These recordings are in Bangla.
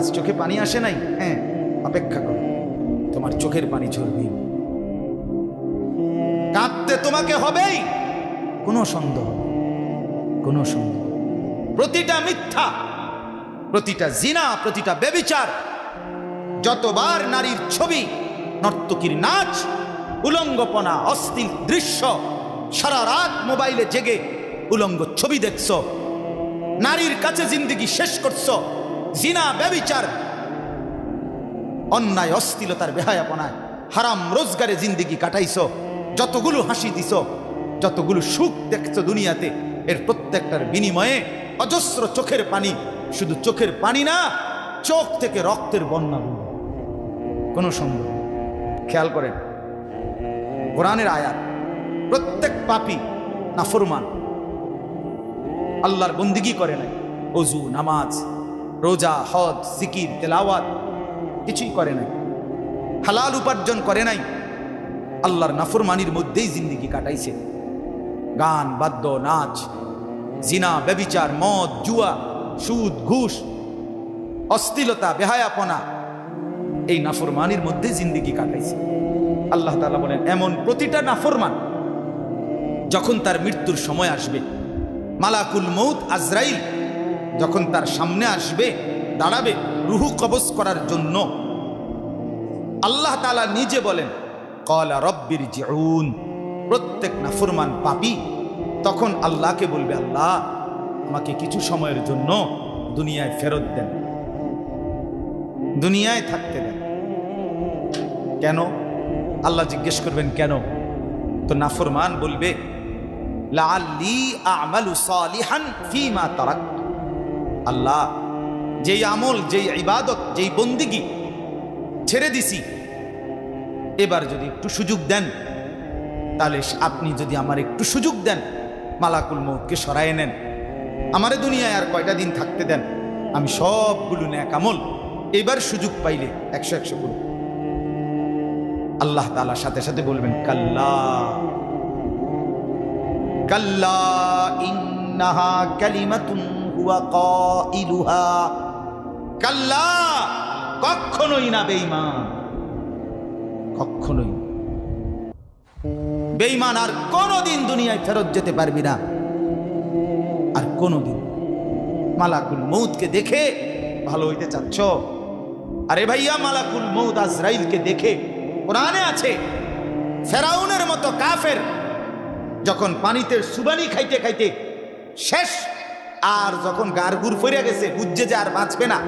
আজ চোখে পানি আসে নাই? হ্যাঁ, অপেক্ষা করো, তোমার চোখের পানি ঝরবে, কাঁদতে তোমাকে হবেই, কোনো সন্দেহ, কোনো সন্দেহ। প্রতিটা মিথ্যা, প্রতিটা জিনা, প্রতিটা ব্যভিচার, যতবার নারীর ছবি, নর্তকীর নাচ, উলঙ্গপনা, অশ্লীল দৃশ্য, সারা রাত মোবাইলে জেগে উলঙ্গ ছবি দেখছো, নারীর কাছে জিন্দেগি শেষ করছো, জিনা, ব্যভিচার, অন্যায়, অশ্লীলতার বেহায়াপনায়, হারাম রোজগারে জিন্দেগি কাটাইছো, যতগুলো হাসি দিছো, যতগুলো সুখ দেখছো দুনিয়াতে, এর প্রত্যেকটার বিনিময়ে অজস্র চোখের পানি, শুধু চোখের পানি না, চোখ থেকে রক্তের বন্যা বইবে, কোনো সন্দেহ। খেয়াল করেন কোরআনের আয়াত, প্রত্যেক পাপী নাফরমান, আল্লাহর বন্দিগি করে নাই, ওযু, নামাজ, রোজা, হজ, জিকির, তেলাওয়াত কিছুই করে নাই, হালাল উপার্জন করে নাই, আল্লাহর নাফরমানির মধ্যেই জিন্দেগি কাটাইছে। গান, বাদ্য, নাচ, জিনা, ব্যভিচার, মদ, জুয়া, সুদ, ঘুষ, অশ্লীলতা, বেহায়াপনা, এই নাফরমানির মধ্যে জিন্দেগি কাটাইছে। আল্লাহ তাআলা বলেন, এমন প্রতিটা নাফরমান যখন তার মৃত্যুর সময় আসবে, মালাকুল মউত আজরাইল যখন তার সামনে আসবে, দাঁড়াবে রুহু কবজ করার জন্য, আল্লাহ তাআলা নিজে বলেন, ক্বালা রব্বিরজিউন। প্রত্যেক নাফরমান পাপী তখন আল্লাহকে বলবে, আল্লাহ আমাকে কিছু সময়ের জন্য দুনিয়ায় ফেরত দেন, দুনিয়ায় থাকতে দেন। কেন? আল্লাহ জিজ্ঞেস করবেন কেন? তো নাফরমান বলবে, লাআল্লি আ'মালু সালিহান ফীমা তারাকতু। আল্লাহ, যেই আমল, যেই ইবাদত, যেই বন্দিগি ছেড়ে দিছি, এবার যদি একটু সুযোগ দেন, তাহলে আপনি যদি আমার একটু সুযোগ দেন, মালাকুল মউতকে সরায়ে নেন, আমারে দুনিয়ায় আর কয়টা দিন থাকতে দেন, আমি সবগুলো নেক আমল এবার সুযোগ পাইলে 100 করব। আল্লাহ তাআলা সাথে সাথে বলবেন, কাল্লা কাল্লা ইন্নাহা কালিমাতুন হুয়া কাইলুহা। কাল্লা, কখনোই না বেঈমান, কখনোই বেঈমান আর কোনোদিন দুনিয়ায় ফেরত যেতে পারবি না, আর কোনোদিন। মালাকুল মউতকে দেখে ভালো হইতে চাচ্ছ? আরে ভাইয়া, মালাকুল মউত আজরাইলকে দেখে, কোরআনে আছে, ফেরাউনের মতো কাফের যখন পানিতে সুবানি খাইতে খাইতে শেষ, আর যখন গারগুর ফিরে গেছে, বুঝছে যে আর বাঁচবে না,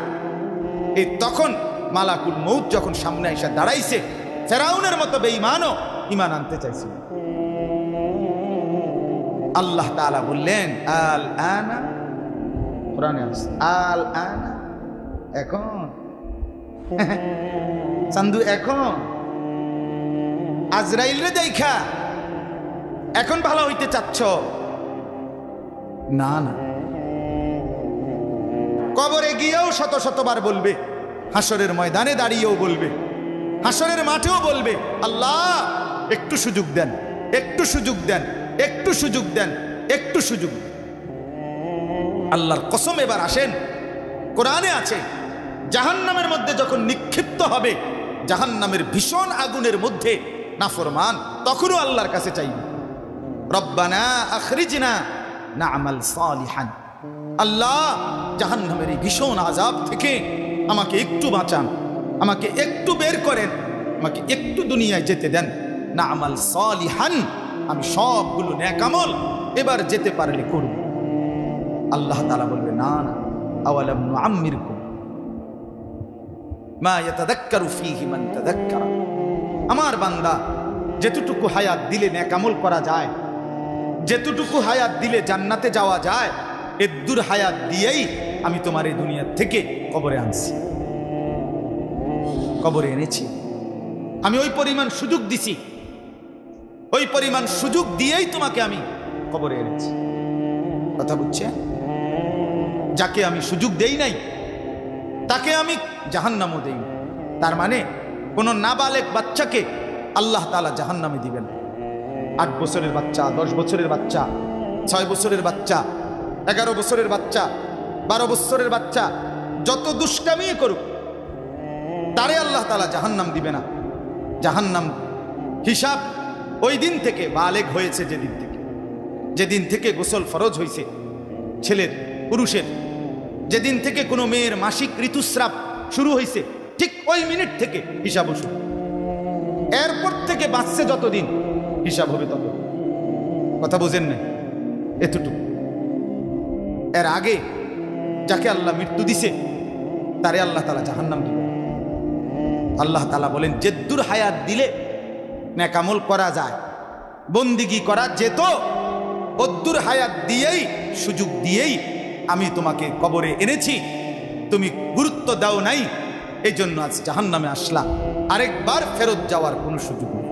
এই তখন মালাকুল মউত যখন সামনে এসে দাঁড়াইছে, ফেরাউনের মতো বেঈমানও ঈমান আনতে চাইছিল। আল্লাহ তাআলা বললেন, আল আনা, কোরআনে আছে, আল আনা, এখন চান্দু, এখন আজরাইলরে দেখা এখন ভালো হইতে চাচ্ছ? না না, কবরে গিয়েও শত শতবার বলবে, হাসরের ময়দানে দাঁড়িয়েও বলবে, হাসরের মাঠেও বলবে, আল্লাহ একটু সুযোগ দেন, একটু সুযোগ দেন, একটু সুযোগ দেন, একটু সুযোগ। আল্লাহর কসম, এবার আসেন, কোরআনে আছে, জাহান্নামের মধ্যে যখন নিক্ষিপ্ত হবে, জাহান্নামের ভীষণ আগুনের মধ্যে নাফরমান তখনও আল্লাহর কাছে চাইবে, রব্বানা আখরিজনা না'মাল সালিহান। আল্লাহ, জাহান্নামের এই ভীষণ আযাব থেকে আমাকে একটু বাঁচান, আমাকে একটু বের করেন, আমাকে একটু দুনিয়ায় যেতে দেন, না'মাল সালিহান, আমি সবগুলো নেক আমল এবার যেতে পারলে করব। আল্লাহ তাআলা বলবে, না না, আওয়ালাম নুআম্মিরকুম মা ইয়াতাযাক্কারু ফীহি মান তাযাক্কারা। আমার বান্দা, যেতটুকু হায়াত দিলে নেক আমল করা যায়, যেতটুকু হায়াত দিলে জান্নাতে যাওয়া যায়, এদ্দুর হায়াত দিয়েই আমি তোমার এই দুনিয়া থেকে কবরে আনছি, কবরে এনেছি। আমি ওই পরিমাণ সুযোগ দিছি, ওই পরিমাণ সুযোগ দিয়েই তোমাকে আমি কবরে এনেছি। কথা বুঝছে? যাকে আমি সুযোগ দেই নাই তাকে আমি জাহান্নামও দেই। তার মানে কোন নাবালেগ বাচ্চাকে আল্লাহ তাআলা জাহান্নামে দিবেন। 8 বছরের বাচ্চা, 10 বছরের বাচ্চা, 6 বছরের বাচ্চা, 11 বছরের বাচ্চা, 12 বছরের বাচ্চা, যত দুষ্টামি করুক তারে আল্লাহ তাআলা জাহান্নাম দিবে না। জাহান্নাম হিসাব ওই দিন থেকে বালেগ হয়েছে, যেদিন থেকে গোসল ফরজ হয়েছে ছেলের পুরুষের, যেদিন থেকে কোনো মেয়ের মাসিক ঋতুস্রাব শুরু হয়েছে ঠিক ওই মিনিট থেকে হিসাব শুরু। এরপর থেকে বাঁচছে যতদিন হিসাব হবে তত। কথা বোঝেন না? এতটুকু। এর আগে যাকে আল্লাহ মৃত্যু দিছে তারে আল্লাহ তাআলা জাহান্নাম দিবে। আল্লাহ তাআলা বলেন যেদ্দুর হায়াত দিলে নেকামল করা যায়, বন্দিগি করা যেত, অদ্দুর হায়াত দিয়েই, সুযোগ দিয়েই আমি তোমাকে কবরে এনেছি, তুমি গুরুত্ব দাও নাই, এই জন্য আজ জাহান্নামে আসলা। আরেকবার ফেরত যাওয়ার কোনো সুযোগ নেই।